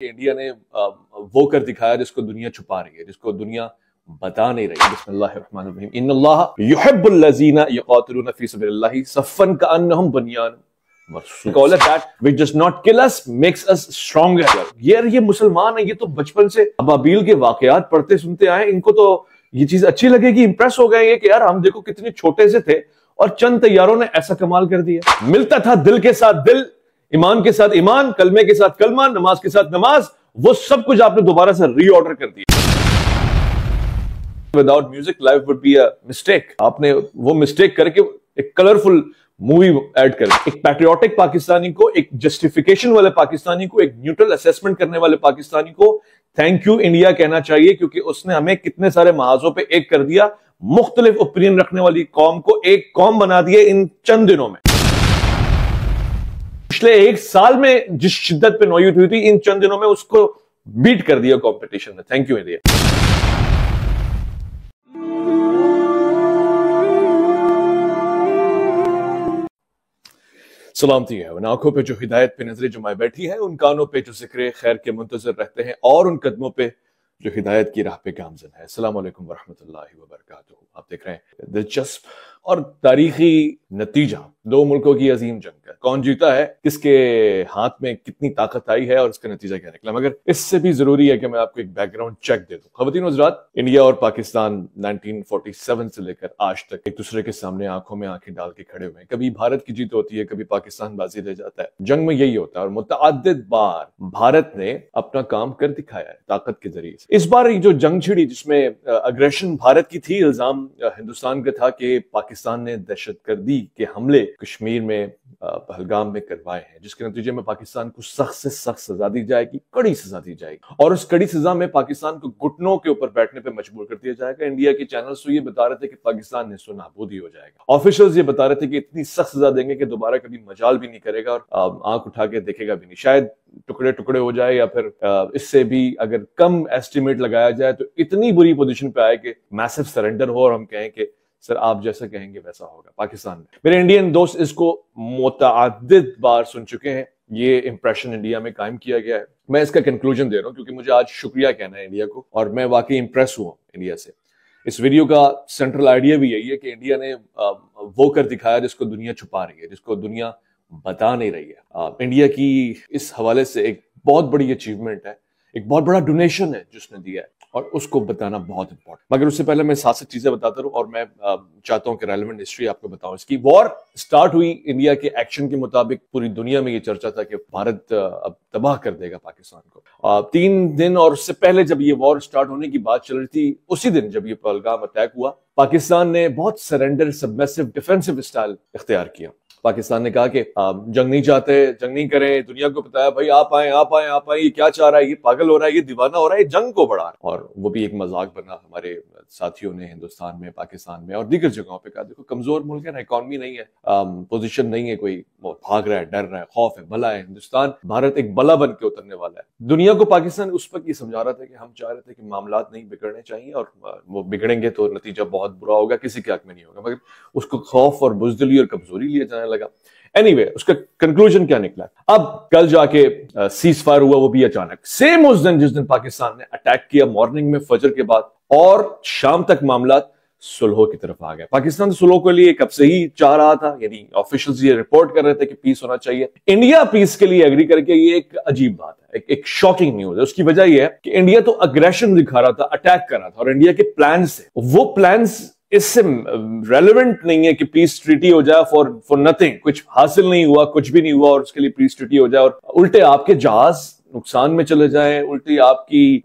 India ने वो कर दिखाया जिसको दुनिया छुपा रही है, जिसको दुनिया बता नहीं रही। बिस्मिल्लाहिर्रहमानिर्रहीम। इन्नल्लाह युहिब्बुल लज़ीना युक़ातिलूना फ़ी सबिलिल्लाहि सफ़्फ़न कअन्नहुम बुनियान मरसूस। Call it that which does not kill us makes us stronger। ये मुसलमान है, ये तो बचपन से अबाबील के वाकयात पढ़ते सुनते आए, इनको तो ये चीज अच्छी लगेगी, इंप्रेस हो गए कि यार हम देखो कितने छोटे से थे और चंद तैयारों ने ऐसा कमाल कर दिया। मिलता था दिल के साथ दिल, ईमान के साथ ईमान, कलमे के साथ कलमा, नमाज के साथ नमाज, वो सब कुछ आपने दोबारा से रीऑर्डर कर दिया। Without music life would be a mistake. आपने वो मिस्टेक करके एक कलरफुल मूवी ऐड कर, एक पैट्रियोटिक पाकिस्तानी को, एक जस्टिफिकेशन वाले पाकिस्तानी को, एक न्यूट्रल असेसमेंट करने वाले पाकिस्तानी को थैंक यू इंडिया कहना चाहिए, क्योंकि उसने हमें कितने सारे महाजों पे एक कर दिया। मुख्तलिफ ओपिनियन रखने वाली कौम को एक कौम बना दिए इन चंद दिनों में। पिछले एक साल में जिस शिद्दत पे नौयत हुई थी, इन चंद दिनों में उसको बीट कर दिया कंपटीशन में। Thank you India. सलामती है उन आंखों पे जो हिदायत पे नजरें जुमाए बैठी है, उन कानों पे जो जिक्र खैर के मुंतजर रहते हैं, और उन कदमों पे जो हिदायत की राह पे गामजन है। अस्सलाम वालेकुम वरहमतुल्लाहि वबरकातुहू। आप देख रहे हैं दिलचस्प और तारीखी नतीजा दो मुल्कों की अजीम जंग का। कौन जीता है, किसके हाथ में कितनी ताकत आई है और इसका नतीजा क्या निकला। मगर इससे भी जरूरी है कि मैं आपको एक बैकग्राउंड चेक दे दूं। ख़वातीन व हज़रात, इंडिया और पाकिस्तान 1947 से लेकर आज तक एक दूसरे के सामने आंखों में आंखें डाल के खड़े हुए हैं। कभी भारत की जीत होती है, कभी पाकिस्तान बाजी ले जाता है। जंग में यही होता है और मुतअद्दिद बार भारत ने अपना काम कर दिखाया है ताकत के जरिए। इस बार जो जंग छिड़ी, जिसमें अग्रेशन भारत की थी, इल्जाम हिंदुस्तान का था कि पाकिस्तान ने दहशतगर्दी के हमले कश्मीर में पहलगाम में करवाए हैं, जिसके नतीजे में पाकिस्तान को सख्त से सख्त सजा दी जाएगी, कड़ी सजा दी जाएगी, और उस कड़ी सजा में पाकिस्तान को घुटनों के ऊपर बैठने पे मजबूर कर दिया जाएगा। इंडिया के चैनल्स तो ये बता रहे थे कि पाकिस्तान नेस्तो नाबूद ही हो जाएगा। ऑफिशियल्स ये बता रहे थे कि इतनी सख्त सजा देंगे कि दोबारा कभी मजाल भी नहीं करेगा और आंख उठा के देखेगा भी नहीं। शायद टुकड़े टुकड़े हो जाए, या फिर इससे भी अगर कम एस्टिमेट लगाया जाए तो इतनी बुरी पोजीशन पे आए कि मैसिव सरेंडर हो और हम कहें कि सर आप जैसा कहेंगे वैसा होगा पाकिस्तान में। मेरे इंडियन दोस्त इसको मुतअद्दिद बार सुन चुके हैं। ये इंप्रेशन इंडिया में कायम किया गया है। मैं इसका कंक्लूजन दे रहा हूं क्योंकि मुझे आज शुक्रिया कहना है इंडिया को, और मैं वाकई इंप्रेस हुआ इंडिया से। इस वीडियो का सेंट्रल आइडिया भी यही है कि इंडिया ने वो कर दिखाया जिसको दुनिया छुपा रही है, जिसको दुनिया बता नहीं रही है। इंडिया की इस हवाले से एक बहुत बड़ी अचीवमेंट है, एक बहुत बड़ा डोनेशन है जिसने दिया है, और उसको बताना बहुत इंपॉर्टेंट। मगर उससे पहले मैं 7 चीजें बताता रहूं, और मैं चाहता हूं कि रेलेवेंट हिस्ट्री आपको बताऊं इसकी। वॉर स्टार्ट हुई इंडिया के एक्शन के मुताबिक। पूरी दुनिया में ये चर्चा था कि भारत अब तबाह कर देगा पाकिस्तान को। 3 दिन और उससे पहले जब ये वॉर स्टार्ट होने की बात चल रही थी, उसी दिन जब ये पहलगाम अटैक हुआ, पाकिस्तान ने बहुत सरेंडर, सबमिसिव, डिफेंसिव स्टाइल इख्तियार किया। पाकिस्तान ने कहा कि जंग नहीं चाहते, जंग नहीं करें। दुनिया को बताया भाई आप आए आप आए आप आए, ये क्या चाह रहा है, ये पागल हो रहा है, ये दीवाना हो रहा है, ये जंग को बढ़ा रहा है। और वो भी एक मजाक बना हमारे साथियों ने हिंदुस्तान में, पाकिस्तान में और दीगर जगहों पे कहा देखो कमजोर मुल्क है ना, इकॉनमी नहीं है, पोजीशन नहीं है, कोई भाग रहा है, डर रहा है, खौफ है, बला है हिंदुस्तान, भारत एक बला बन के उतरने वाला है। दुनिया को पाकिस्तान उस वक्त ये समझा रहा था कि हम चाह रहे थे कि मामलात नहीं बिगड़ने चाहिए, और वो बिगड़ेंगे तो नतीजा बहुत बुरा होगा, किसी के हक में नहीं होगा। मगर उसको खौफ और बुज़दिली और कमजोरी लिया जाने लगा। एनीवे, उसका कंक्लूजन क्या निकला? अब कल जाके सीज फायर हुआ, वो भी अचानक, सेम उस दिन जिस दिन पाकिस्तान ने अटैक किया, मॉर्निंग में फजर के बाद, और शाम तक मामला सुलह की तरफ आ गए। पाकिस्तान सुलह के लिए कब से ही चाह रहा था, यानी ऑफिशियल्स ये रिपोर्ट कर रहे थे कि पीस होना चाहिए। इंडिया पीस के लिए एग्री करके, ये एक अजीब बात है, एक शॉकिंग न्यूज है। उसकी वजह यह है कि इंडिया तो अग्रेशन दिखा रहा था, अटैक कर रहा था, और इंडिया के प्लान्स थे, वो प्लान्स इससे रेलेवेंट नहीं है कि पीस ट्रीटी हो जाए फॉर नथिंग, कुछ हासिल नहीं हुआ, कुछ भी नहीं हुआ, और उसके लिए पीस ट्रीटी हो जाए और उल्टे आपके जहाज नुकसान में चले जाएं, उल्टी आपकी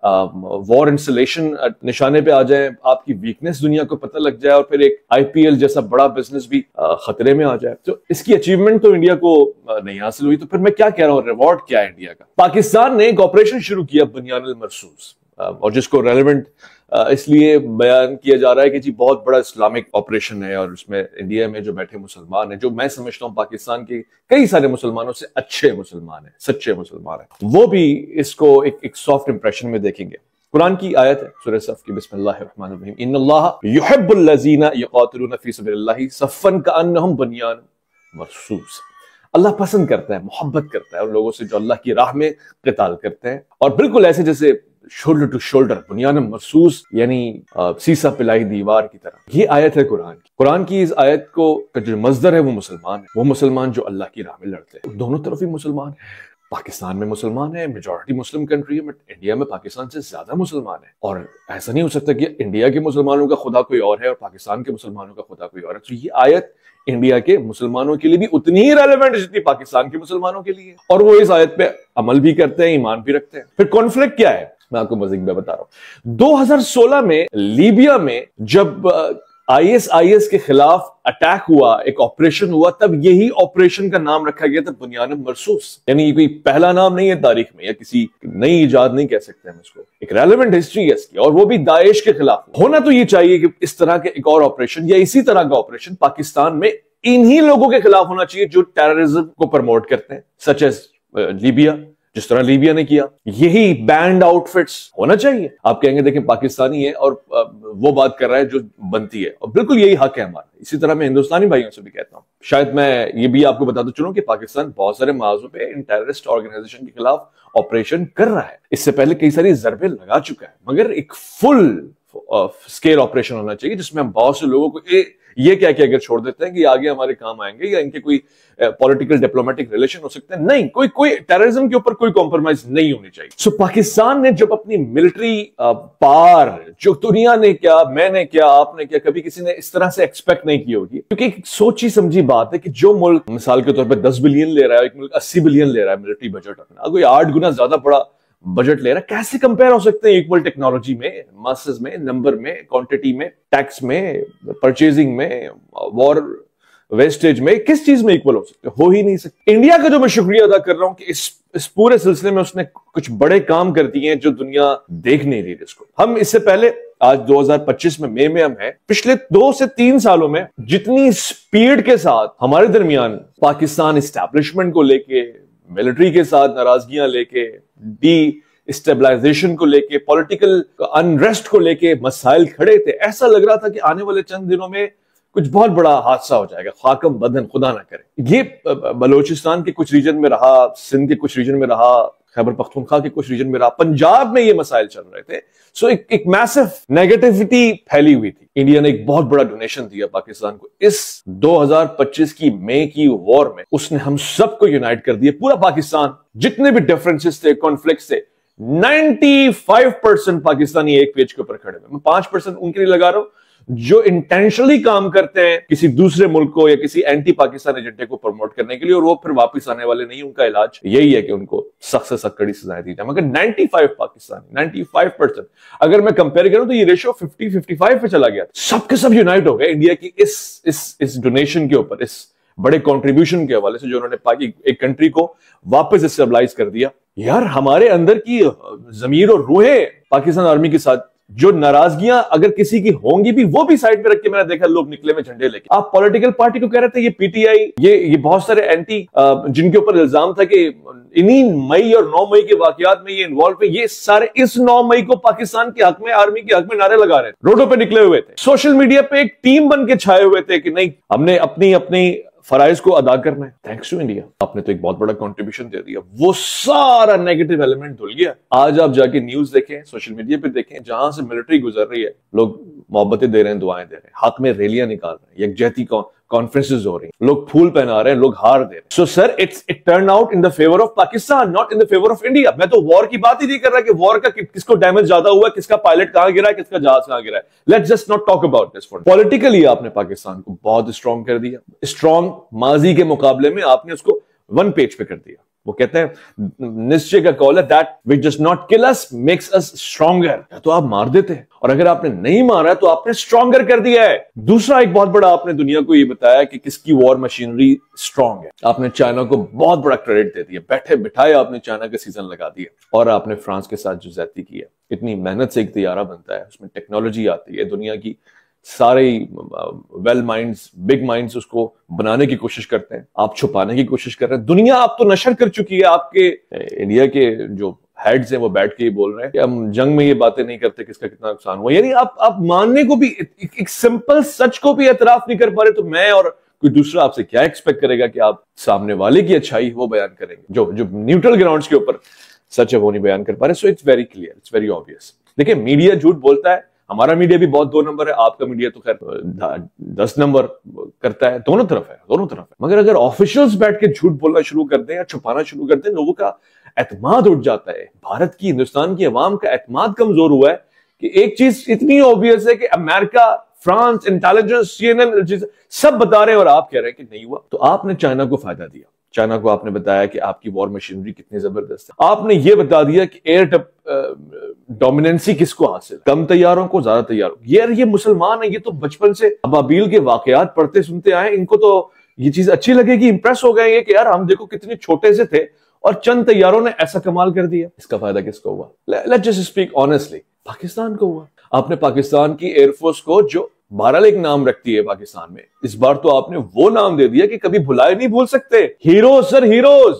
वॉर इंस्टॉलेशन निशाने पे आ जाए, आपकी वीकनेस दुनिया को पता लग जाए, और फिर एक आईपीएल जैसा बड़ा बिजनेस भी खतरे में आ जाए। तो इसकी अचीवमेंट तो इंडिया को नहीं हासिल हुई। तो फिर मैं क्या कह रहा हूँ, रिवॉर्ड क्या है इंडिया का? पाकिस्तान ने एक ऑपरेशन शुरू किया बुनियानुल मरसूस, और जिसको रेलेवेंट इसलिए बयान किया जा रहा है कि जी बहुत बड़ा इस्लामिक ऑपरेशन है, और उसमें इंडिया में जो बैठे मुसलमान हैं, जो मैं समझता हूं पाकिस्तान के कई सारे मुसलमानों से अच्छे मुसलमान हैं, सच्चे मुसलमान हैं, वो भी इसको एक सॉफ्ट इंप्रेशन में देखेंगे। कुरान की आयत है सूरह सफ की, बिस्मिल्लाहिर्रहमानिर्रहीम, इन्नल्लाह युहिब्बुल लज़ीना युक़ातिलूना फ़ी सबिलिल्लाहि सफ़्फ़न कअन्नहुम बुनियान मरसूस। अल्लाह पसंद करता है, मोहब्बत करता है उन लोगों से जो अल्लाह की राह में क़िताल करते हैं। और बिल्कुल ऐसे जैसे शोल्डर टू शोल्डर, बुनियान मरसूस, यानी सीसा पिलाई दीवार की तरह। ये आयत है कुरान की। कुरान की इस आयत को का जो मजदर है वो मुसलमान है, वो मुसलमान जो अल्लाह की राह में लड़ते हैं। दोनों तरफ ही मुसलमान है। पाकिस्तान में मुसलमान है, मेजॉरिटी मुस्लिम कंट्री है, बट इंडिया में पाकिस्तान से ज्यादा मुसलमान है। और ऐसा नहीं हो सकता कि इंडिया के मुसलमानों का खुदा कोई और है और पाकिस्तान के मुसलमानों का खुदा कोई और है। तो ये आयत इंडिया के मुसलमानों के लिए भी उतनी ही रेलेवेंट जितनी पाकिस्तान के मुसलमानों के लिए, और वो इस आयत पे अमल भी करते हैं, ईमान भी रखते हैं। फिर कॉन्फ्लिक्ट क्या है, मैं आपको मजीद में बता रहा हूं। 2016 में लीबिया में जब ISIS के खिलाफ अटैक हुआ, एक ऑपरेशन हुआ, तब यही ऑपरेशन का नाम रखा गया था बुनियान मरसूस। यानी ये कोई पहला नाम नहीं है तारीख में, या किसी नई इजाद नहीं कह सकते हम इसको, एक रेलेवेंट हिस्ट्री है इसकी, और वो भी दाइश के खिलाफ। होना तो ये चाहिए कि इस तरह के एक और ऑपरेशन या इसी तरह का ऑपरेशन पाकिस्तान में इन्हीं लोगों के खिलाफ होना चाहिए जो टेररिज्म को प्रमोट करते हैं, सच एज लीबिया, जिस तरह लीबिया ने किया। यही बैंड आउटफिट्स होना चाहिए। आप कहेंगे देखें पाकिस्तानी है और वो बात कर रहा है जो बनती है, और बिल्कुल यही हक है हमारा। इसी तरह मैं हिंदुस्तानी भाइयों से भी कहता हूं, शायद मैं ये भी आपको बताता चलूं कि पाकिस्तान बहुत सारे मौजू पे इन टेररिस्ट ऑर्गेनाइजेशन के खिलाफ ऑपरेशन कर रहा है। इससे पहले कई सारी जरबे लगा चुका है, मगर एक फुल स्केल ऑपरेशन होना चाहिए जिसमें हम बहुत से लोगों को ये क्या क्या अगर छोड़ देते हैं कि आगे हमारे काम आएंगे या इनके कोई पॉलिटिकल डिप्लोमेटिक रिलेशन हो सकते हैं। नहीं, कोई टेररिज्म के ऊपर कोई कॉम्प्रोमाइज नहीं होनी चाहिए। सो पाकिस्तान ने जब अपनी मिलिट्री पार, जो दुनिया ने क्या, मैंने क्या, आपने क्या, कभी किसी ने इस तरह से एक्सपेक्ट नहीं की होगी, क्योंकि एक सोची समझी बात है कि जो मुल्क मिसाल के तौर पर 10 बिलियन ले रहा है, एक मुल्क 80 बिलियन ले रहा है मिलिट्री बजट अपना, कोई 8 गुना ज्यादा बड़ा बजट ले रहा है, कैसे कंपेयर हो सकते हैं इक्वल टेक्नोलॉजी में, मासेस में, नंबर में, क्वांटिटी में, टैक्स में, परचेजिंग में, वॉर वेस्टेज में, किस चीज में इक्वल हो सकते? हो ही नहीं सकते। इंडिया का जो मैं शुक्रिया अदा कर रहा हूं कि इस पूरे सिलसिले में उसने कुछ बड़े काम कर दिए हैं जो दुनिया देख नहीं रही जिसको। हम इससे पहले, आज 2025 में मई में हम हैं, पिछले 2 से 3 सालों में जितनी स्पीड के साथ हमारे दरमियान पाकिस्तान इस्टेब्लिशमेंट को लेके, मिलिट्री के साथ नाराजगियां लेके, डी स्टेबलाइजेशन को लेके, पॉलिटिकल अनरेस्ट को लेके मसाइल खड़े थे, ऐसा लग रहा था कि आने वाले चंद दिनों में कुछ बहुत बड़ा हादसा हो जाएगा, खाकम बदन, खुदा ना करे। ये बलोचिस्तान के कुछ रीजन में रहा, सिंध के कुछ रीजन में रहा, खैबर पख्तूनख्वा के कुछ रीजन में रहा, पंजाब में ये मसाइल चल रहे थे। सो एक मैसिव नेगेटिविटी फैली हुई थी। इंडिया ने एक बहुत बड़ा डोनेशन दिया पाकिस्तान को इस 2025 की मई की वॉर में। उसने हम सबको यूनाइट कर दिया, पूरा पाकिस्तान, जितने भी डिफरेंसेस थे, कॉन्फ्लिक्ट्स थे, 95% पाकिस्तानी एक पेज के ऊपर खड़े हुए। मैं 5% उनके लिए लगा रहा हूं जो इंटेंशनली काम करते हैं किसी दूसरे मुल्क को या किसी एंटी पाकिस्तान एजेंडे को प्रमोट करने के लिए, और वो फिर वापस आने वाले नहीं। उनका इलाज यही है कि उनको सख्त से सख्त कड़ी सजाएं दी जाए। मगर 95 पाकिस्तानी, 95%, अगर मैं कंपेयर करूं तो ये रेशियो 50-55 पे चला गया। सबके सब यूनाइट हो गए इंडिया की इस डोनेशन के ऊपर, इस बड़े कंट्रीब्यूशन के हवाले से जो उन्होंने एक कंट्री को वापस स्टेबलाइज कर दिया। यार, हमारे अंदर की जमीर और रूहें पाकिस्तान आर्मी के साथ, जो नाराजगियां अगर किसी की होंगी भी, वो भी साइड पे रख के मैंने देखा लोग निकले में झंडे लेके। आप पॉलिटिकल पार्टी को कह रहे थे ये पीटीआई, ये बहुत सारे एंटी, जिनके ऊपर इल्जाम था कि इन्हीं मई और 9 मई के वाकयात में ये इन्वॉल्व है, ये सारे इस 9 मई को पाकिस्तान के हक में, आर्मी के हक में नारे लगा रहे थे, रोडों पे निकले हुए थे, सोशल मीडिया पे एक टीम बन के छाए हुए थे कि नहीं, हमने अपनी फराइज को अदा करना है। थैंक्स टू इंडिया, आपने तो एक बहुत बड़ा कंट्रीब्यूशन दे दिया। वो सारा नेगेटिव एलिमेंट धुल गया। आज आप जाके न्यूज देखें, सोशल मीडिया पे देखें, जहां से मिलिट्री गुजर रही है, लोग मोहब्बतें दे रहे हैं, दुआएं दे रहे हैं, हाथ में रैलियां निकाल रहे हैं, यकजहती कॉन्फ्रेंसेस हो रही हैं, लोग फूल पहना रहे हैं, लोग हार दे रहे हैं। So sir, it turn out in the favour of Pakistan, not in the favour of India. मैं तो वॉर की बात ही नहीं कर रहा कि वॉर का किसको डैमेज ज्यादा हुआ, किसका पायलट कहां गिरा है, किसका जहाज कहां गिरा है। Let's just not talk about this. Politically आपने पाकिस्तान को बहुत स्ट्रॉन्ग कर दिया। स्ट्रॉन्ग माजी के मुकाबले में आपने उसको 1 पेज पे कर दिया। वो कहते हैं, निश्चय का कॉल है, that which does not kill us makes us stronger. तो आप मार देते हैं, और अगर आपने नहीं मारा तो आपने स्ट्रॉन्गर कर दिया है। दूसरा एक बहुत बड़ा आपने दुनिया को ये बताया कि किसकी वॉर मशीनरी स्ट्रॉन्ग है। आपने चाइना को बहुत बड़ा क्रेडिट दे दिया, बैठे बिठाए आपने चाइना का सीजन लगा दिया। और आपने फ्रांस के साथ जो ज्यादती की है, इतनी मेहनत से एक तैयारा बनता है, उसमें टेक्नोलॉजी आती है, दुनिया की सारे वेल माइंड्स, बिग माइंड्स उसको बनाने की कोशिश करते हैं, आप छुपाने की कोशिश कर रहे हैं। दुनिया आप तो नशर कर चुकी है। आपके इंडिया के जो हेड्स हैं वो बैठ के ही बोल रहे हैं कि हम जंग में ये बातें नहीं करते, किसका कितना नुकसान हुआ। यानी आप मानने को भी, एक सिंपल सच को भी एतराफ नहीं कर पा रहे। तो मैं और कोई दूसरा आपसे क्या एक्सपेक्ट करेगा कि आप सामने वाले की अच्छाई वो बयान करेंगे, जो जो न्यूट्रल ग्राउंड्स के ऊपर सच है वो नहीं बयान कर पा रहे। So it's very clear, it's very obvious. देखिए, मीडिया झूठ बोलता है, हमारा मीडिया भी बहुत 2 नंबर है, आपका मीडिया तो खैर 10 नंबर करता है, दोनों तरफ है, दोनों तरफ है। मगर अगर ऑफिशियल्स बैठ के झूठ बोलना शुरू कर दें या छुपाना शुरू कर दें, लोगों का एतमाद उठ जाता है। भारत की, हिंदुस्तान की अवाम का एतमाद कमजोर हुआ है कि एक चीज इतनी ऑब्वियस है कि अमेरिका, फ्रांस, इंटेलिजेंस, सीएनएन सब बता रहे हैं और आप कह रहे हैं कि नहीं हुआ। तो आपने चाइना को फायदा दिया, चाइना को आपने बताया कि आपकी वॉर मशीनरी कितनी जबरदस्त है। आपने ये बता दिया कि एयर डोमिनेंसी किसको हासिल, कम तैयारों को, ज्यादा तैयारों। ये मुसलमान है, ये तो बचपन से अबाबील के वाकयात पढ़ते सुनते आए, इनको तो ये चीज अच्छी लगेगी, इंप्रेस हो गए कि यार हम देखो कितने छोटे से थे और चंद तैयारों ने ऐसा कमाल कर दिया। इसका फायदा किसको हुआ? Let's just speak honestly, Pakistan को हुआ। आपने पाकिस्तान की एयरफोर्स को, जो बहरहाल एक नाम रखती है पाकिस्तान में, इस बार तो आपने वो नाम दे दिया कि कभी भुलाए नहीं भूल सकते। हीरोज सर, हीरोज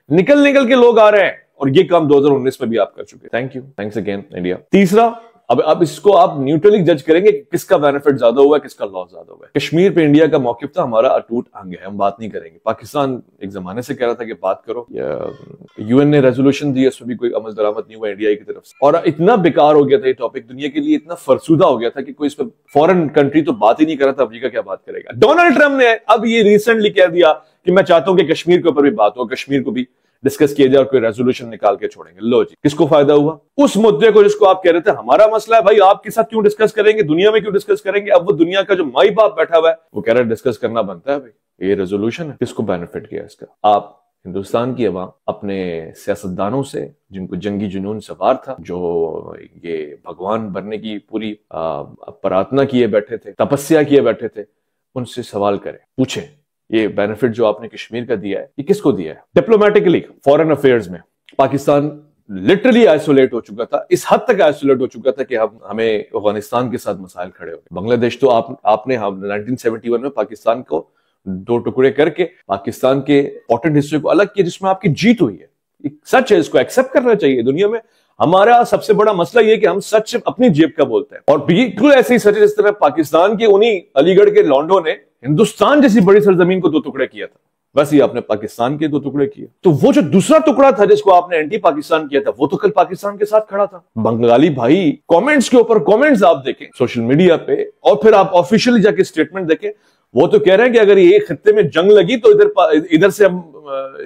निकल निकल के लोग आ रहे हैं, और ये काम 2019 में भी आप कर चुके। Thank you, thanks again India. तीसरा, अब इसको आप न्यूट्रली जज करेंगे कि किसका बेनिफिट ज्यादा हुआ है, किसका लॉस ज्यादा हुआ है। कश्मीर पे इंडिया का मौकिफ था हमारा अटूट अंग है, हम बात नहीं करेंगे। पाकिस्तान एक जमाने से कह रहा था कि बात करो, यूएन ने रेजोल्यूशन दी, उसमें भी कोई अमल दरामद नहीं हुआ इंडिया की तरफ से, और इतना बेकार हो गया था ये टॉपिक, दुनिया के लिए इतना फरसूदा हो गया था कि कोई इस पर फॉरेन कंट्री तो बात ही नहीं कर रहा था। अफ्रीका क्या बात करेगा? डोनाल्ड ट्रंप ने अब ये रिसेंटली कह दिया कि मैं चाहता हूं कि कश्मीर के ऊपर भी बात हो, कश्मीर को भी डिस्कस किया जाए और कोई रेजोल्यूशन निकाल के छोड़ेंगे। लो जी, किसको फायदा हुआ? उस मुद्दे को जिसको आप कह रहे थे हमारा मसला है भाई, आपके साथ क्यों डिस्कस करेंगे, दुनिया में क्यों डिस्कस करेंगे, अब वो दुनिया का जो माई बाप बैठा हुआ है वो कह रहा है डिस्कस करना बनता है भाई, ये रेजोल्यूशन है। किसको बेनिफिट किया इसका? आप हिंदुस्तान की अवाम अपने सियासतदानों से, जिनको जंगी जुनून सवार था, जो ये भगवान बनने की पूरी प्रार्थना किए बैठे थे, तपस्या किए बैठे थे, उनसे सवाल करें, पूछें ये बेनिफिट जो आपने कश्मीर का दिया है ये किसको दिया है? डिप्लोमेटिकली, फॉरेन अफेयर्स में पाकिस्तान लिटरली आइसोलेट हो चुका था, इस हद तक आइसोलेट हो चुका था कि हमें अफगानिस्तान के साथ मसाइल खड़े हो गए। बांग्लादेश तो आपने 1971 में पाकिस्तान को 2 टुकड़े करके पाकिस्तान के इंपॉर्टेंट हिस्से को अलग किया, जिसमें आपकी जीत हुई है। सच है, इसको एक्सेप्ट करना चाहिए। दुनिया में हमारा सबसे बड़ा मसला यह कि हम सच अपनी जेब का बोलते हैं, और बिल्कुल ऐसे ही सच है जिस तरह पाकिस्तान के उन्हीं अलीगढ़ के लॉन्डो ने हिंदुस्तान जैसी बड़ी सरजमीन को 2 टुकड़े किया था, बस ये आपने पाकिस्तान के 2 टुकड़े किए। तो वो जो दूसरा टुकड़ा था जिसको आपने एंटी पाकिस्तान किया था, वो तो कल पाकिस्तान के साथ खड़ा था। बंगाली भाई कमेंट्स के ऊपर कमेंट्स आप देखें सोशल मीडिया पे, और फिर आप ऑफिशियली जाके स्टेटमेंट देखें, वो तो कह रहे हैं कि अगर ये खित्ते में जंग लगी तो इधर से हम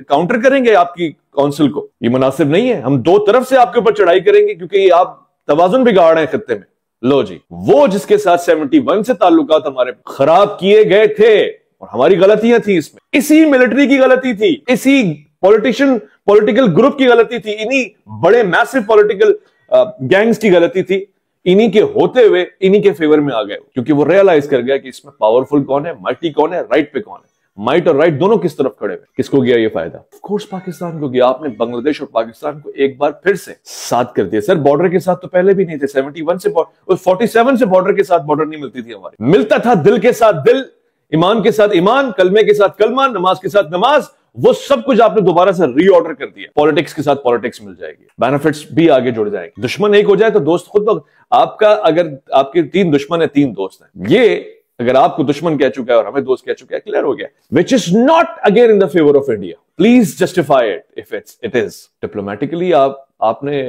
काउंटर करेंगे आपकी काउंसिल को। ये मुनासिब नहीं है, हम 2 तरफ से आपके ऊपर चढ़ाई करेंगे क्योंकि आप तवाजुन बिगाड़ रहे हैं खित्ते में। लो जी, वो जिसके साथ 71 से ताल्लुकात हमारे खराब किए गए थे, और हमारी गलतियां थी इसमें, इसी मिलिट्री की गलती थी, इसी पॉलिटिकल ग्रुप की गलती थी, इन्हीं बड़े मैसिव पॉलिटिकल गैंग्स की गलती थी। इन्हीं के होते हुए इन्हीं के फेवर में आ गए, क्योंकि वो रियलाइज कर गया कि इसमें पावरफुल कौन है, माइटी कौन है, राइट पे कौन है। माइट और राइट दोनों किस तरफ खड़े हुए, किसको गया ये फायदा? ऑफ कोर्स पाकिस्तान को गया। आपने बांग्लादेश और पाकिस्तान को एक बार फिर से साथ कर दिया। सर बॉर्डर के साथ तो पहले भी नहीं थे, 71 से 47 से बॉर्डर के साथ बॉर्डर नहीं मिलती थी हमारी, मिलता था दिल के साथ दिल, ईमान के साथ ईमान, कलमे के साथ कलमा, नमाज के साथ नमाज। वो सब कुछ आपने दोबारा से रीऑर्डर कर दिया। पॉलिटिक्स के साथ पॉलिटिक्स मिल जाएगी, बेनिफिट्स भी आगे जुड़ जाएंगे। दुश्मन एक हो जाए तो दोस्त खुद आपका, अगर आपके 3 दुश्मन है 3 दोस्त हैं, ये अगर आपको दुश्मन कह चुका है और हमें दोस्त कह चुका है, क्लियर हो गया। Which is not again in the favour of India. Please justify it if it is. Diplomatically आपने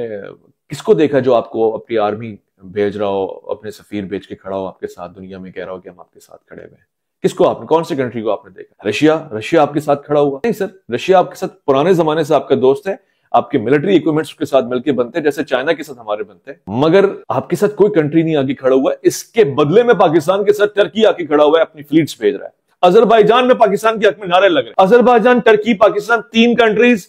किसको देखा जो आपको अपनी आर्मी भेज रहा हो, अपने सफीर भेज के खड़ा हो आपके साथ, दुनिया में कह रहा हो कि हम आपके साथ खड़े हुए हैं? किसको आपने, कौन सी कंट्री को आपने देखा? रशिया आपके साथ खड़ा हुआ? नहीं सर, रशिया आपके साथ पुराने जमाने से आपका दोस्त है, आपके मिलिट्री इक्विपमेंट्स के साथ मिलकर बनते हैं जैसे चाइना के साथ हमारे बनते हैं, मगर आपके साथ कोई कंट्री नहीं आगे खड़ा हुआ है। इसके बदले में पाकिस्तान के साथ टर्की आके खड़ा हुआ है, अपनी फ्लीट्स भेज रहा है। अजरबैजान में पाकिस्तान के हक में नारे लग रहे हैं। अजरबैजान, टर्की, पाकिस्तान, 3 कंट्रीज,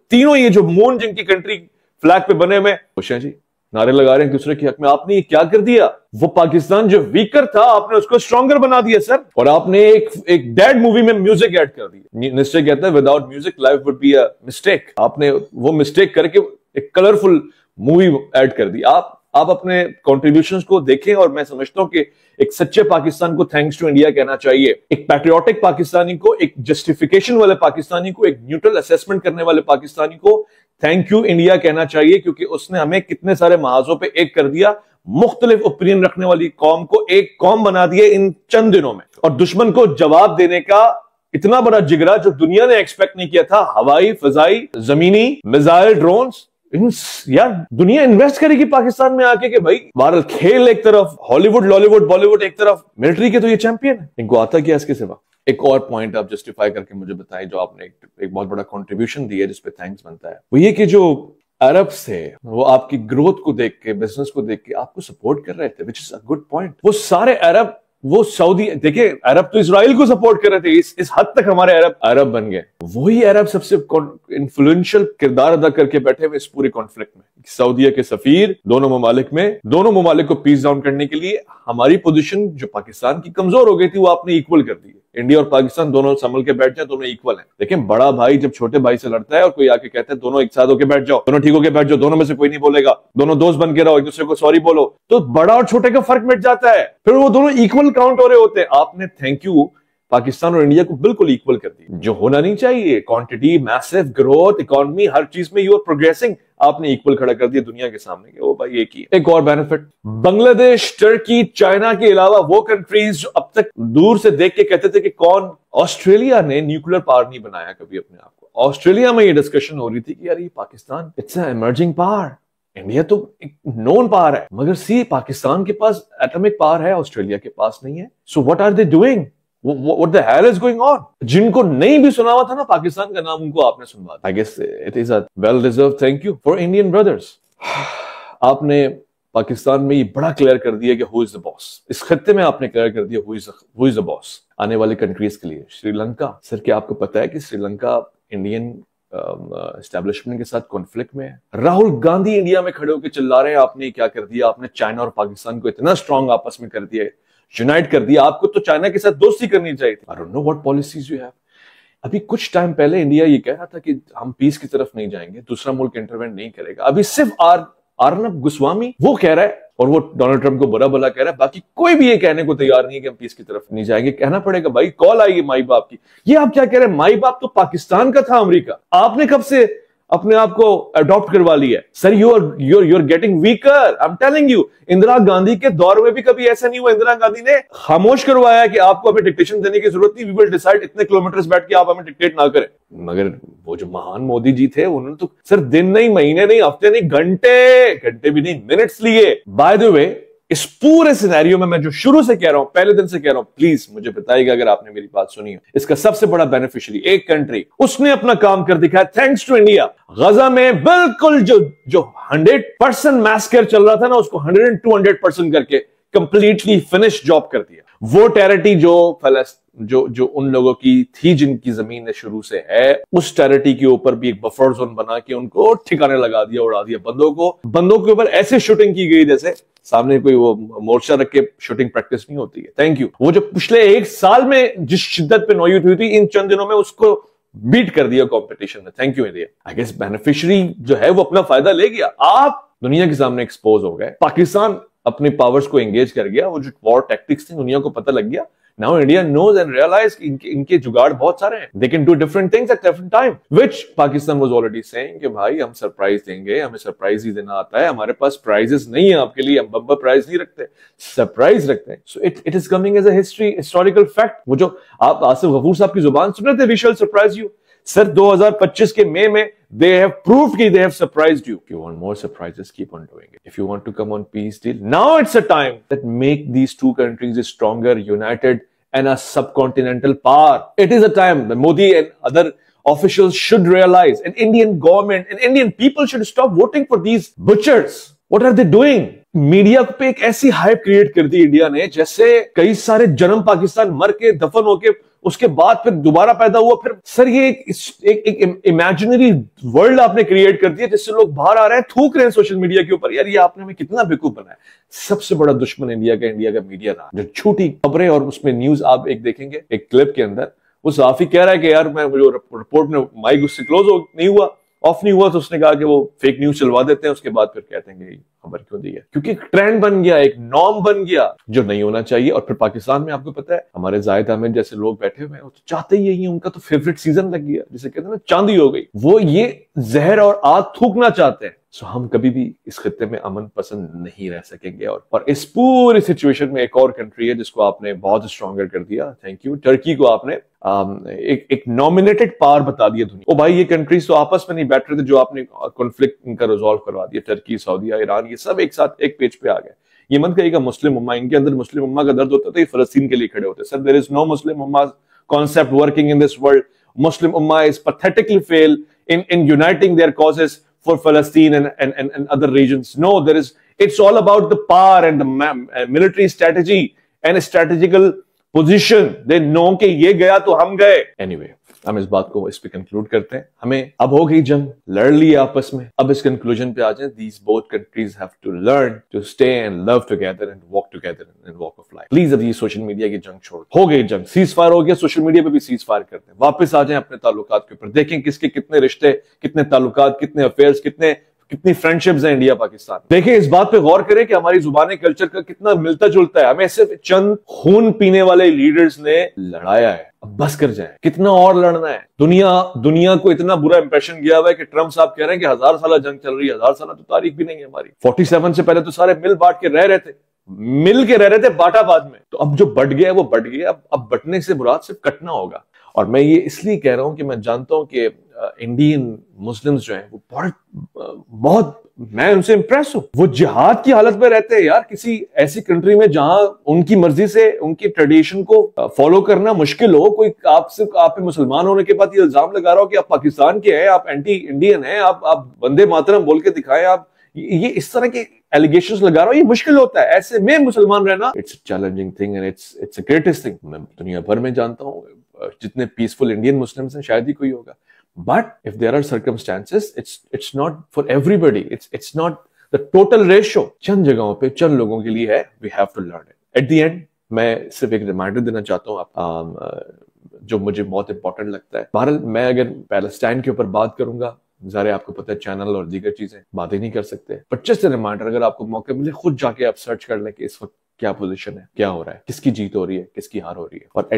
तीनों ये जो मून जिनकी कंट्री फ्लैग पे बने हुए खुश हैं जी, नारे लगा रहे हैं दूसरे के हक में। आपने ये क्या कर दिया? वो पाकिस्तान जो वीकर था आपने उसको स्ट्रॉन्गर बना दिया सर, और आपने एक डेड मूवी में म्यूजिक ऐड कर दिया। निश्चय कहता है without music life would be a mistake. आपने वो मिस्टेक करके एक कलरफुल मूवी ऐड कर दी। आप अपने कॉन्ट्रीब्यूशंस को देखें, और मैं समझता हूं कि एक सच्चे पाकिस्तान को थैंक्स टू इंडिया कहना चाहिए, एक पैट्रियोटिक पाकिस्तानी को, एक जस्टिफिकेशन वाले पाकिस्तानी को, एक न्यूट्रल असेसमेंट करने वाले पाकिस्तानी को थैंक यू इंडिया कहना चाहिए, क्योंकि उसने हमें कितने सारे महाजों पे एक कर दिया, मुख्तलिफ ओपिनियन रखने वाली कौम को एक कौम बना दिए इन चंद दिनों में, और दुश्मन को जवाब देने का इतना बड़ा जिगरा जो दुनिया ने एक्सपेक्ट नहीं किया था। हवाई, फजाई, जमीनी, मिसाइल, ड्रोन्स, यार दुनिया इन्वेस्ट करेगी पाकिस्तान में आके कि भाई बहरहाल खेल एक तरफ, हॉलीवुड, लॉलीवुड, बॉलीवुड एक तरफ, मिलिट्री के तो ये चैंपियन है, इनको आता क्या इसके सिवा। एक और पॉइंट आप जस्टिफाई करके मुझे बताएं, जो आपने एक बहुत बड़ा कंट्रीब्यूशन दिया जिसपे थैंक्स बनता है, वो ये कि जो अरब से वो आपकी ग्रोथ को देख के, बिजनेस को देख के आपको सपोर्ट कर रहे थे, which is a good point. वो सारे अरब, वो सऊदी, देखिए अरब तो इजराइल को सपोर्ट कर रहे थे, इस हद तक हमारे अरब बन गए। वही अरब सबसे इन्फ्लुएंशियल किरदार अदा करके बैठे हुए इस पूरे कॉन्फ्लिक्ट में। सऊदीया के सफीर दोनों ममालिक में, दोनों ममालिक को पीस डाउन करने के लिए हमारी पोजीशन जो पाकिस्तान की कमजोर हो गई थी वो आपने इक्वल कर दी है। इंडिया और पाकिस्तान दोनों संभल के बैठ जाए, दोनों इक्वल हैं। लेकिन बड़ा भाई जब छोटे भाई से लड़ता है और कोई आके कहता है दोनों एक साथ होके बैठ जाओ, दोनों ठीक होके बैठ जाओ, दोनों में से कोई नहीं बोलेगा, दोनों दोस्त बन के रहो, एक दूसरे को सॉरी बोलो, तो बड़ा और छोटे का फर्क मिट जाता है, फिर वो दोनों इक्वल काउंट हो रहे होते हैं। आपने थैंक यू पाकिस्तान और इंडिया को बिल्कुल इक्वल कर दी, जो होना नहीं चाहिए। क्वांटिटी, मैसिव ग्रोथ, इकोनॉमी, हर चीज में यू आर प्रोग्रेसिंग, आपने इक्वल खड़ा कर दिया दुनिया के सामने कि वो भाई एक ही है। एक और बेनिफिट, बांग्लादेश, टर्की, चाइना के अलावा वो कंट्रीज जो अब तक दूर से देख के कहते थे कि कौन, ऑस्ट्रेलिया ने न्यूक्लियर पावर नहीं बनाया कभी अपने आप को। ऑस्ट्रेलिया में ये डिस्कशन हो रही थी कि यार ये Pakistan it's an emerging power, India तो एक नोन पावर है, मगर सी पाकिस्तान के पास एटॉमिक पावर है, ऑस्ट्रेलिया के पास नहीं है। So what are they doing, what the hell is going on? जिनको नहीं भी सुना हुआ था ना पाकिस्तान का नाम, उनको आपने सुनवा दिया। I guess it is a well deserved thank you for Indian brothers. आपने पाकिस्तान में ये बड़ा क्लियर कर दिया कि who is the boss। इस खत्ते में आपने क्लियर कर दिया who is the boss आने वाले कंट्रीज के लिए। श्रीलंका, सर क्या आपको पता है कि श्रीलंका इंडियन एस्टेब्लिशमेंट के साथ कॉन्फ्लिक्ट में है? राहुल गांधी इंडिया में खड़े होकर चिल्ला रहे हैं आपने क्या कर दिया, आपने चाइना और पाकिस्तान को इतना स्ट्रांग आपस में कर दिया, यूनाइट कर दिया, आपको तो चाइना के साथ दोस्ती करनी चाहिए थी। I don't know what policies you have. अभी कुछ टाइम पहले इंडिया ये कह रहा था कि हम पीस की तरफ नहीं जाएंगे, दूसरा मुल्क इंटरवेंट नहीं करेगा। अभी सिर्फ अर्नब गोस्वामी वो कह रहा है और वो डोनाल्ड ट्रंप को बुरा भला कह रहा है, बाकी कोई भी ये कहने को तैयार नहीं है कि हम पीस की तरफ नहीं जाएंगे। कहना पड़ेगा भाई, कॉल आएगी माई बाप की। ये आप क्या कह रहे हैं, माई बाप तो पाकिस्तान का था, अमेरिका। आपने कब से अपने आप को अडॉप्ट करवा लिया है? Sir you are getting weaker, I am telling you. Indira Gandhi के दौर में भी कभी ऐसा नहीं हुआ, इंदिरा गांधी ने खामोश करवाया कि आपको हमें डिक्टेशन देने की जरूरत नहीं, वी विल डिसाइड इतने किलोमीटर बैठ के आप हमें डिक्टेट ना करें। मगर वो जो महान मोदी जी थे उन्होंने तो सर दिन नहीं, महीने नहीं, हफ्ते नहीं, घंटे भी नहीं, मिनट्स लिए। बाय द वे, इस पूरे सिनेरियो में मैं जो शुरू से कह रहा हूं, पहले दिन से कह रहा हूं, प्लीज मुझे बताइएगा अगर आपने मेरी बात सुनी हो। इसका सबसे बड़ा बेनिफिशियरी एक कंट्री, उसने अपना काम कर दिखाया थैंक्स टू इंडिया। गजा में बिल्कुल जो 100% मैसकर चल रहा था ना, उसको 100 200% करके कंप्लीटली फिनिश जॉब कर दिया। वो टेरिटरी जो उन लोगों की थी जिनकी जमीन शुरू से है, उस टेरिटरी के ऊपर भी एक बफर जोन बना के उनको ठिकाने लगा दिया, उड़ा दिया। बंदों के ऊपर ऐसे शूटिंग की गई जैसे सामने कोई वो मोर्चा रख के शूटिंग प्रैक्टिस नहीं होती है। Thank you. वो जो पिछले एक साल में जिस शिद्दत पे नौयत हुई थी, इन चंद दिनों में उसको बीट कर दिया कंपटीशन में। Thank you India. I guess beneficiary जो है वो अपना फायदा ले गया। आप दुनिया के सामने एक्सपोज हो गए, पाकिस्तान अपने पावर्स को एंगेज कर गया, वो जो वॉर टैक्टिक्स थी दुनिया को पता लग गया। Now India knows and realise इनके जुगाड़ बहुत सारे हैं, they can do different things at different time, which Pakistan was already saying कि भाई हम सरप्राइज देंगे, हमें सरप्राइज ही देना आता है, हमारे पास प्राइजेस नहीं है आपके लिए, हम बम्पर प्राइज नहीं रखते, सरप्राइज रखते हैं। So it is coming as a historical fact. वो जो आप आसिफ गफूर साहब की जुबान सुन रहे थे, we shall surprise you. Sir 2025 के मई में they have proved that they have surprised you. If you want more surprises, keep on doing it. If you want to come on peace deal, now it's a time that make these two countries stronger, united, and a subcontinental power. It is a time that Modi and other officials should realize, and Indian government and Indian people should stop voting for these butchers. What are they doing? Media पे एक ऐसी hype create कर दी India ने, जैसे कई सारे जन्म पाकिस्तान मर के दफन होके उसके बाद फिर दोबारा पैदा हुआ। फिर सर ये एक इमेजिनरी वर्ल्ड आपने क्रिएट कर दिया, जिससे लोग बाहर आ रहे हैं, थूक रहे हैं सोशल मीडिया के ऊपर। यार ये आपने हमें कितना बेवकूफ बनाया। सबसे बड़ा दुश्मन इंडिया का मीडिया रहा, जो झूठी खबरें और उसमें न्यूज आप एक देखेंगे एक क्लिप के अंदर, वो साफी कह रहा है कि यार मैं जो रिपोर्ट में माइक उससे क्लोज नहीं हुआ, ऑफ नहीं हुआ, तो उसने कहा कि वो फेक न्यूज चलवा देते हैं, उसके बाद फिर कहते हैं कि खबर क्यों दी है, क्योंकि ट्रेंड बन गया, एक नॉर्म बन गया जो नहीं होना चाहिए। और फिर पाकिस्तान में आपको पता है हमारे जाहिद अहमद जैसे लोग बैठे हुए हैं, वो तो चाहते ही यही है, उनका तो फेवरेट सीजन लग गया, जिसे कहते हैं ना चांदी हो गई। वो ये जहर और आग थूकना चाहते हैं सो हम कभी भी इस खत्ते में अमन पसंद नहीं रह सकेंगे। और इस पूरी सिचुएशन में एक और कंट्री है जिसको आपने बहुत स्ट्रॉन्गर कर दिया, थैंक यू। टर्की को आपने एक नॉमिनेटेड पावर बता दिया दुनिया। ओ भाई, ये कंट्रीज तो आपस में नहीं बैठ रहे थे, जो आपने कॉन्फ्लिक्ट इनका रिजॉल्व करवा दिया। टर्की, सऊदीया, ईरान, ये सब एक साथ एक पेज पे आ गए। ये मत कहिएगा मुस्लिम उम्मा, इनके अंदर मुस्लिम उम्मा का दर्द होता तो ये फलस्तीन के लिए खड़े होते। Sir, there is no Muslim उम्मा concept working in this world. Muslim Ummah is pathetically failed in uniting their causes for Palestine and other regions. No, it's all about the power and the military strategy and strategical position. They know कि ये गया तो हम गए। Anyway, हम इस बात को इस पे कंक्लूड करते हैं। हमें अब हो गई जंग, लड़ ली आपस में, अब इस कंक्लूजन पे आ जाए। These both countries have to learn to stay and love together and walk together and walk of life. Please अब ये सोशल मीडिया की जंग छोड़, हो गई जंग, सीज फायर हो गया, सोशल मीडिया पे भी सीज फायर करते हैं, वापस आ जाएं अपने ताल्लुकात के ऊपर, देखें किसके कितने रिश्ते, कितने ताल्लुकात, कितने अफेयर्स, कितनी फ्रेंडशिप्स हैं इंडिया पाकिस्तान। देखें, इस बात पे गौर करें कि हमारी जुबानी कल्चर का कितना मिलता जुलता है। हमें सिर्फ चंद खून पीने वाले लीडर्स ने लड़ाया है, अब बस कर जाए, कितना और लड़ना है। दुनिया को इतना बुरा इंप्रेशन गया हुआ है कि ट्रम्प साहब कह रहे हैं कि 1000 साल जंग चल रही है। 1000 साल तो तारीख भी नहीं है हमारी। 47 से पहले तो सारे मिल बांट के रह रहे थे बाटाबाद में। तो अब जो बढ़ गया है वो बढ़ गया। अब बटने से मुराद सिर्फ कटना होगा। और मैं ये इसलिए कह रहा हूं कि मैं जानता हूं कि इंडियन मुस्लिम्स जो हैं वो बहुत मैं उनसे इंप्रेस हूं। वो जिहाद की हालत में रहते हैं यार, किसी ऐसी कंट्री में जहां उनकी मर्जी से उनकी ट्रेडिशन को फॉलो करना मुश्किल हो। कोई आपसे आप मुसलमान होने के बाद ये इल्जाम लगा रहा हो कि आप पाकिस्तान के हैं, आप एंटी इंडियन हैं, आप वंदे मातरम बोल के दिखाएं, आप ये इस तरह के एलिगेशंस लगा रहा हूं। ये मुश्किल होता है ऐसे में मुसलमान रहना। It's challenging thing and it's a greatest thing. मैं दुनिया भर में जानता हूं जितने पीसफुल इंडियन मुस्लिम्स हैं शायद ही कोई होगा। But if there are circumstances, it's not for everybody. It's not the total ratio. चंद जगहों पे चंद लोगों के लिए है। We have to learn it. At the end, मैं सिर्फ एक रिमाइंडर देना चाहता हूँ आप जो मुझे बहुत इंपॉर्टेंट लगता है। बहरहाल मैं अगर पैलेस्टाइन के ऊपर बात करूंगा, ज़ाहिर है आपको पता है चैनल और दीगर चीजें बातें नहीं कर सकते। बट जस्ट रिमाइंडर, अगर आपको मौका मिले खुद जाके आप सर्च कर लें कि इस वक्त क्या पोजीशन है, क्या हो रहा है, किसकी जीत हो रही है, किसकी हार हो रही है। और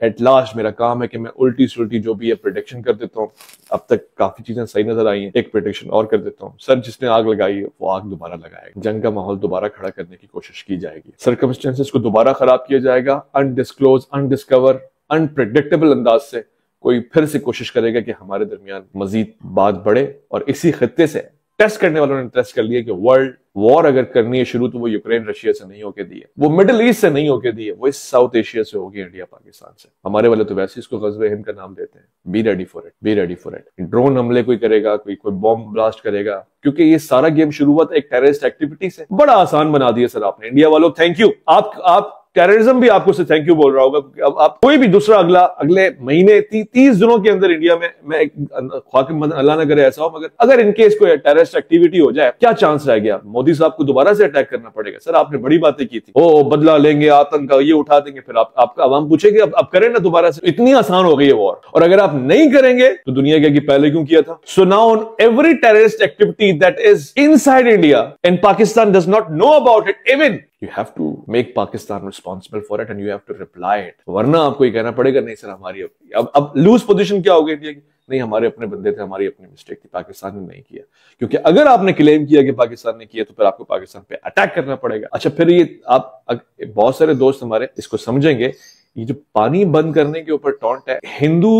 एट लास्ट मेरा काम है कि मैं उल्टी सुल्टी जो भी है प्रेडिक्शन कर देता हूँ। अब तक काफी चीजें सही नजर आई हैं, एक प्रेडिक्शन और कर देता हूँ। सर, जिसने आग लगाई है वो आग दोबारा लगाएगा। जंग का माहौल दोबारा खड़ा करने की कोशिश की जाएगी, सर्कमस्टेंसेस को दोबारा खराब किया जाएगा, अनडिस्क्लोज, अनडिस्कवर, अनप्रेडिक्टेबल अंदाज से कोई फिर से कोशिश करेगा कि हमारे दरमियान मजीद बात बढ़े। और इसी खत्ते से टेस्ट करने वालों ने टेस्ट कर लिया कि वर्ल्ड वॉर अगर करनी है शुरू, तो वो यूक्रेन रशिया से नहीं होके दी है, वो मिडिल ईस्ट से नहीं होके दी है, वो इस साउथ एशिया से होगी, इंडिया पाकिस्तान से। हमारे वाले तो वैसे इसको गज़वे हिंद का नाम देते हैं। Be ready for it, be ready for it. Drone हमले कोई करेगा, कोई बॉम्ब ब्लास्ट करेगा, क्योंकि ये सारा गेम शुरू हुआ था एक टेररिस्ट एक्टिविटी से। बड़ा आसान बना दिया सर आपने। इंडिया वालों थैंक यू। आप टेररिज्म भी आपको से थैंक यू बोल रहा होगा। अब आप कोई भी दूसरा अगले महीने 30 दिनों के अंदर इंडिया में, मैं अल्लाह ना करे ऐसा हो, मगर अगर इनकेस कोई टेररिस्ट एक्टिविटी हो जाए, क्या चांस रह गया? मोदी साहब को दोबारा से अटैक करना पड़ेगा। सर आपने बड़ी बातें की थी, ओ बदला लेंगे, आतंक का ये उठा देंगे, फिर आपका आवाम पूछेगी अब करें ना दोबारा से। इतनी आसान हो गई है वॉर। और अगर आप नहीं करेंगे तो दुनिया कहेगी पहले क्यों किया था। So now on every terrorist activity that is inside India and Pakistan does not know about it, even you have to make Pakistan responsible for it and you have to reply it. वरना आपको ये कहना पड़ेगा नहीं sir हमारी अब loose position क्या हो गई थी, नहीं हमारे अपने बंदे थे, हमारी अपनी मिस्टेक थी, पाकिस्तान ने नहीं किया। क्योंकि अगर आपने क्लेम किया कि पाकिस्तान ने किया तो फिर आपको पाकिस्तान पे अटैक करना पड़ेगा। अच्छा, फिर ये आप बहुत सारे दोस्त हमारे इसको समझेंगे। ये जो पानी बंद करने के ऊपर टॉन्ट है, हिंदू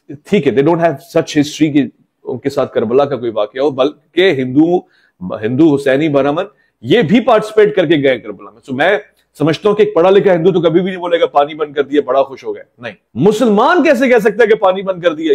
ठीक है, they don't have such history कि उनके साथ करबला का कोई वाकया हो, बल्कि हिंदू हुसैनी बरामद ये भी पार्टिसिपेट करके गए करबला में। तो मैं समझता हूं कि एक पढ़ा लिखा हिंदू तो कभी भी नहीं बोलेगा पानी बंद कर दिया बड़ा खुश हो गए। नहीं, मुसलमान कैसे कह सकता है कि पानी बंद कर दिया?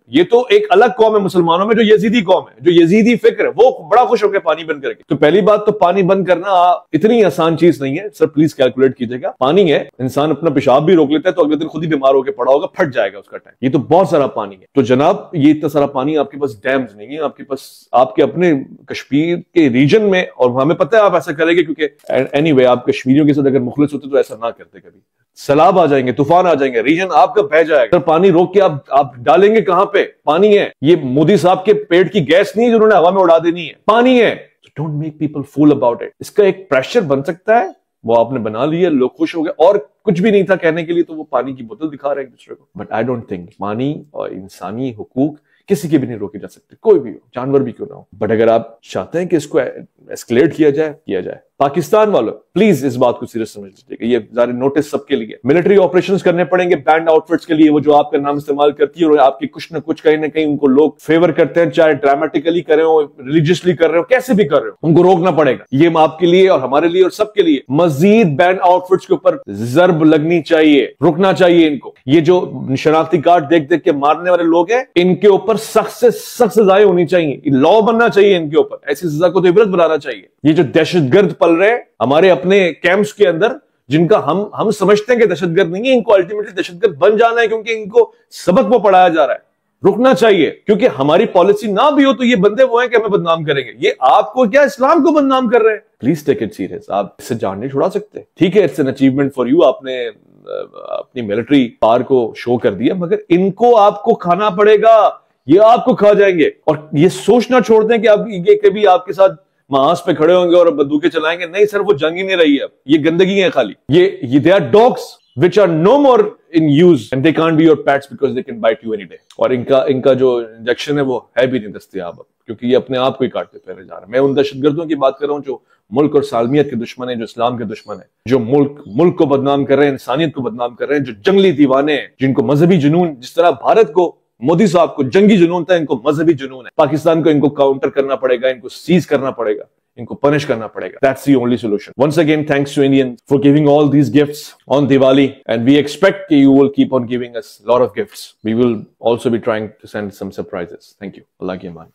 ये तो एक अलग कौम है मुसलमानों में, जो यजीदी कौम है, जो यजीदी फिक्र है, वो बड़ा खुश हो गया पानी बंद करके। तो पहली बात तो पानी बंद करना इतनी आसान चीज नहीं है सर, प्लीज कैलकुलेट कीजिएगा। पानी है, इंसान अपना पेशाब भी रोक लेता है तो अगले दिन खुद ही बीमार होकर पड़ा होगा, फट जाएगा उसका टैंक। ये तो बहुत सारा पानी है। तो जनाब ये इतना सारा पानी आपके पास डैम्स नहीं है, आपके पास आपके अपने कश्मीर के रीजन में, और हमें पता है आप ऐसा करेंगे क्योंकि एनीवे आप कश्मीरियों के साथ अगर मुखलिस होते तो ऐसा ना करते कभी। सैलाब आ जाएंगे, तूफान आ जाएंगे, रीजन आपका बह जाएगा। पानी रोक के आप डालेंगे कहां पे? पानी है। ये मोदी साहब के पेट की गैस नहीं है जिन्होंने हवा में उड़ा देनी है, पानी है। Don't make people fool about it. इसका एक प्रेशर बन सकता है, वो आपने बना लिया, लोग खुश हो गए, और कुछ भी नहीं था कहने के लिए तो वो पानी की बोतल दिखा रहे हैं एक दूसरे को। बट आई डोंट थिंक पानी और इंसानी हुकूक किसी की भी नहीं रोकी जा सकती, कोई भी हो, जानवर भी क्यों ना हो। बट अगर आप चाहते हैं कि इसको एस्केलेट किया जाए। पाकिस्तान वालों प्लीज इस बात को सीरियस समझ लीजिएगा, ये जारी नोटिस सबके लिए। मिलिट्री ऑपरेशंस करने पड़ेंगे बैंड आउटफिट्स के लिए, वो जो आपका नाम इस्तेमाल करती है और आपकी कुछ ना कुछ कहीं ना कहीं उनको लोग फेवर करते हैं, चाहे ड्रामेटिकली कर रहे हो, रिलीजियसली कर रहे हो, कैसे भी कर रहे हो, उनको रोकना पड़ेगा। ये आपके लिए और हमारे लिए और सबके लिए मजीद बैंड आउटफिट्स के ऊपर जर्ब लगनी चाहिए, रुकना चाहिए इनको। ये जो शनाख्ती कार्ड देख देख के मारने वाले लोग हैं, इनके ऊपर सख्त से सख्त सजाएं होनी चाहिए, लॉ बनना चाहिए इनके ऊपर, ऐसी सजा को तो इबरत बनाना चाहिए। ये जो दहशतगर्द पल रहे हैं हमारे अपने कैंप्स के अंदर, जिनका हम समझते हैं कि दहशतगर्द नहीं है, इनको अल्टीमेटली दहशतगर्द बन जाना है, क्योंकि इनको सबक वो पढ़ाया जा रहा है। रुकना चाहिए, क्योंकि हमारी पॉलिसी ना भी हो तो ये बंदे वो हैं कि हमें बदनाम करेंगे। ये आपको क्या, इस्लाम को बदनाम कर रहे हैं। प्लीज टेक इट सीरियस, आप इससे जान नहीं छुड़ा सकते। ठीक है, it's an achievement for you, आपने अपनी मिलिट्री पावर को शो कर दिया, मगर इनको आपको खाना पड़ेगा, ये आपको खा जाएंगे। और ये सोचना छोड़ दें कि आप ये कभी आपके साथ मांस पे खड़े होंगे और बंदूकें चलाएंगे। नहीं सर, वो जंग ही नहीं रही है, ये गंदगी है खाली। ये they are dogs which are no more in use and they can't be your pets because they can bite you any day। और इनका जो इंजेक्शन है वो है भी नहीं दस्तयाब अब, क्योंकि ये अपने आप को ही काटते फिरे जा रहे हैं। मैं उन दहशतगर्दों की बात कर रहा हूं जो मुल्क और सालमियत के दुश्मन है, जो इस्लाम के दुश्मन है, जो मुल्क को बदनाम कर रहे हैं, इंसानियत को बदनाम कर रहे हैं, जो जंगली दीवाने हैं, जिनको मजहबी जुनून, जिस तरह भारत को मोदी साहब को जंगी जुनून था, इनको मजहबी जुनून है। पाकिस्तान को इनको काउंटर करना पड़ेगा, इनको सीज करना पड़ेगा, इनको पनिश करना पड़ेगा। That's the only solution. Once again, thanks to Indians for giving all these gifts on Diwali, and we expect that you will keep on giving us a lot of gifts. We will also be trying to send some surprises. Thank you. Allah ki aman.